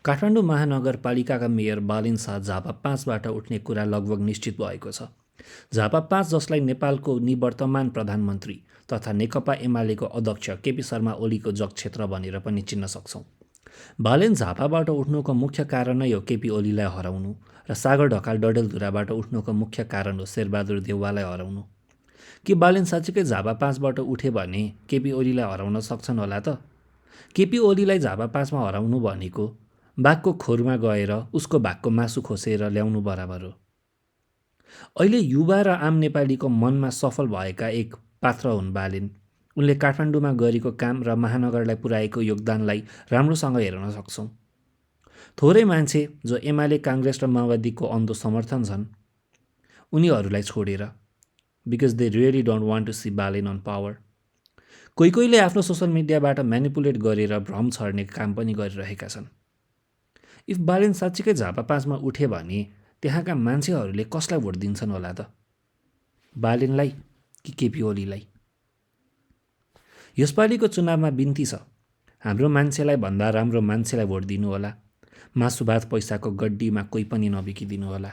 काठमाडौँ महानगरपालिकाका मेयर बालिन शाह झापा 5बाट उठ्ने कुरा लगभग निश्चित भएको छ। झापा 5 जसलाई नेपालको निवर्तमान प्रधानमन्त्री तथा नेकपा एमालेको अध्यक्ष केपी शर्मा ओलीको जगक्षेत्र भनेर पनि चिन्न सक्छौँ। बालेन झापाबाट उठ्नुको मुख्य कारण नै हो केपी ओलीलाई हराउनु र सागर ढकाल डडेलधुराबाट उठ्नुको मुख्य कारण हो शेरबहादुर देउवालाई हराउनु। के बालेन साँच्चीकै झापा 5बाट उठे भने केपी ओलीलाई हराउन सक्छन् होला त? केपी ओलीलाई झापा 5मा हराउनु भनेको बाघको खोरमा गएर उसको भागको मासु खोसेर ल्याउनु बराबर हो। अहिले युवा र आम नेपालीको मनमा सफल भएका एक पात्र हुन् बालेन। उनले काठमाडौँमा गरेको काम र महानगरलाई पुर्याएको योगदानलाई राम्रोसँग हेर्न सक्छौँ। थोरै मान्छे जो एमाले काङ्ग्रेस र माओवादीको अन्धो समर्थन छन् उनीहरूलाई छोडेर, because they really don't want to see Balen on power. कोहीले आफ्नो सोसल मिडियाबाट म्यानिपुलेट गरेर भ्रम छर्ने काम पनि गरिरहेका छन्। इफ बालेन साँच्चीकै झापा 5मा उठे भने त्यहाँका मान्छेहरूले कसलाई भोट दिन्छन् होला त? बालेनलाई कि केपी ओलीलाई? यसपालिको चुनावमा बिन्ती छ, हाम्रो मान्छेलाई भन्दा राम्रो मान्छेलाई भोट दिनु होला। मासु भात पैसाको गड्डीमा कोही पनि नबिकिदिनु होला।